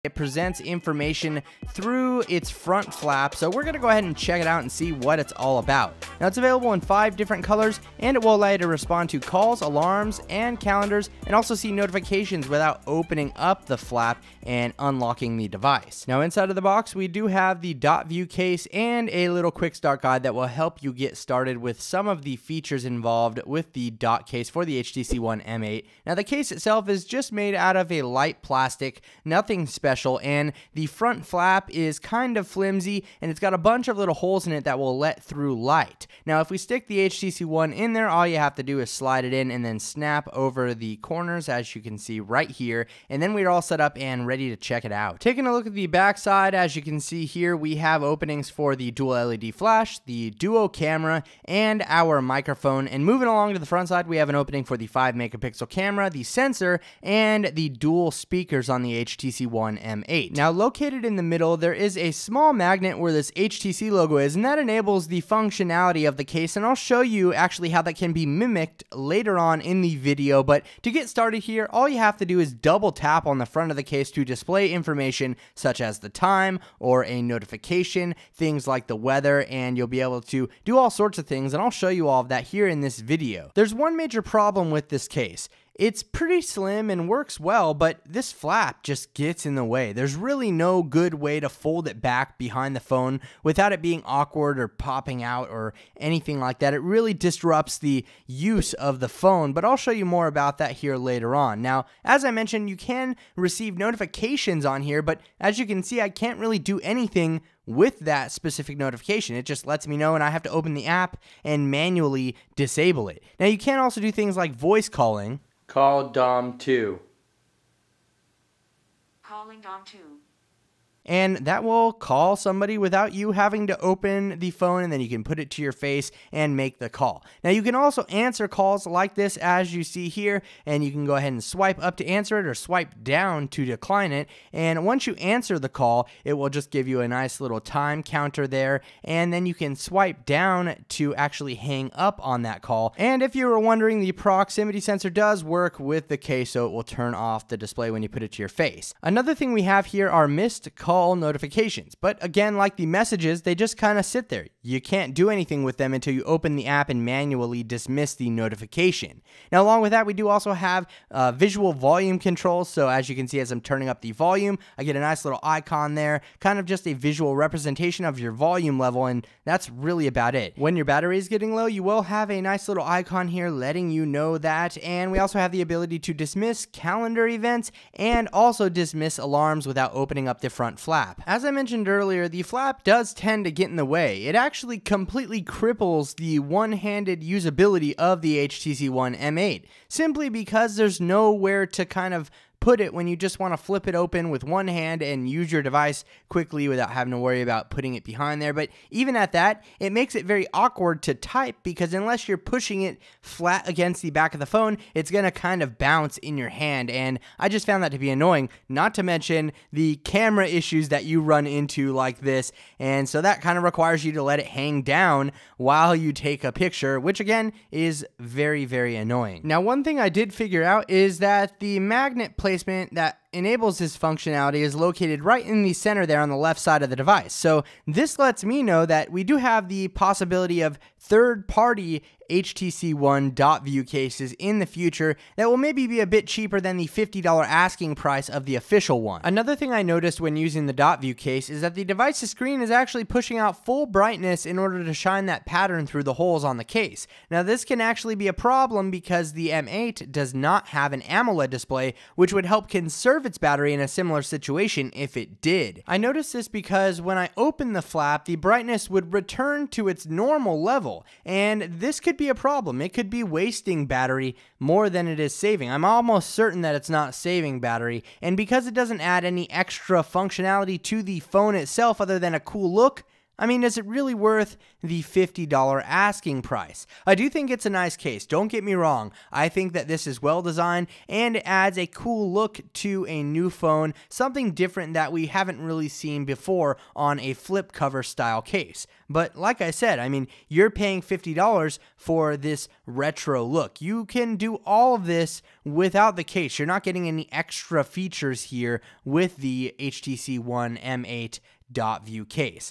It presents information through its front flap, so we're going to go ahead and check it out and see what it's all about. Now, it's available in 5 different colors, and it will allow you to respond to calls, alarms, and calendars, and also see notifications without opening up the flap and unlocking the device. Now, inside of the box, we do have the dot view case and a little quick start guide that will help you get started with some of the features involved with the dot case for the HTC One M8. Now, the case itself is just made out of a light plastic, nothing special, and the front flap is kind of flimsy, and it's got a bunch of little holes in it that will let through light. Now, if we stick the HTC One in there, all you have to do is slide it in and then snap over the corners, as you can see right here, and then we're all set up and ready to check it out. Taking a look at the back side, as you can see here, we have openings for the dual LED flash, the duo camera, and our microphone. And moving along to the front side, we have an opening for the 5 megapixel camera, the sensor, and the dual speakers on the HTC One M8. Now, located in the middle, there is a small magnet where this HTC logo is, and that enables the functionality of the case, and I'll show you actually how that can be mimicked later on in the video. But to get started here, all you have to do is double tap on the front of the case to display information such as the time or a notification, things like the weather, and you'll be able to do all sorts of things, and I'll show you all of that here in this video. There's one major problem with this case. It's pretty slim and works well, but this flap just gets in the way. There's really no good way to fold it back behind the phone without it being awkward or popping out or anything like that. It really disrupts the use of the phone, but I'll show you more about that here later on. Now, as I mentioned, you can receive notifications on here, but as you can see, I can't really do anything with that specific notification. It just lets me know, and I have to open the app and manually disable it. Now, you can also do things like voice calling. Call Dom 2. Calling Dom 2. And that will call somebody without you having to open the phone, and then you can put it to your face and make the call. Now, you can also answer calls like this, as you see here, and you can go ahead and swipe up to answer it or swipe down to decline it. And once you answer the call, it will just give you a nice little time counter there, and then you can swipe down to actually hang up on that call. And if you were wondering, the proximity sensor does work with the case, so it will turn off the display when you put it to your face. Another thing we have here are missed call notifications, but again, like the messages, they just kind of sit there. You can't do anything with them until you open the app and manually dismiss the notification. Now, along with that, we do also have visual volume controls. So as you can see, as I'm turning up the volume, I get a nice little icon there, kind of just a visual representation of your volume level, and that's really about it. When your battery is getting low, you will have a nice little icon here letting you know that, and we also have the ability to dismiss calendar events and also dismiss alarms without opening up the front flap. As I mentioned earlier, the flap does tend to get in the way. It actually completely cripples the one-handed usability of the HTC One M8, simply because there's nowhere to kind of put it when you just want to flip it open with one hand and use your device quickly without having to worry about putting it behind there. But even at that, it makes it very awkward to type, because unless you're pushing it flat against the back of the phone, it's going to kind of bounce in your hand, and I just found that to be annoying, not to mention the camera issues that you run into like this, and so that kind of requires you to let it hang down while you take a picture, which again is very, very annoying. Now, one thing I did figure out is that the magnet placement that enables this functionality is located right in the center there on the left side of the device. So this lets me know that we do have the possibility of third-party HTC One dot view cases in the future that will maybe be a bit cheaper than the $50 asking price of the official one. Another thing I noticed when using the dot view case is that the device's screen is actually pushing out full brightness in order to shine that pattern through the holes on the case. Now, this can actually be a problem because the M8 does not have an AMOLED display, which would help conserve its battery in a similar situation if it did. I noticed this because when I open the flap, the brightness would return to its normal level, and this could be a problem. It could be wasting battery more than it is saving. I'm almost certain that it's not saving battery, and because it doesn't add any extra functionality to the phone itself other than a cool look, I mean, is it really worth the $50 asking price? I do think it's a nice case, don't get me wrong. I think that this is well designed and it adds a cool look to a new phone, something different that we haven't really seen before on a flip cover style case. But like I said, I mean, you're paying $50 for this retro look. You can do all of this without the case. You're not getting any extra features here with the HTC One M8 dot view case.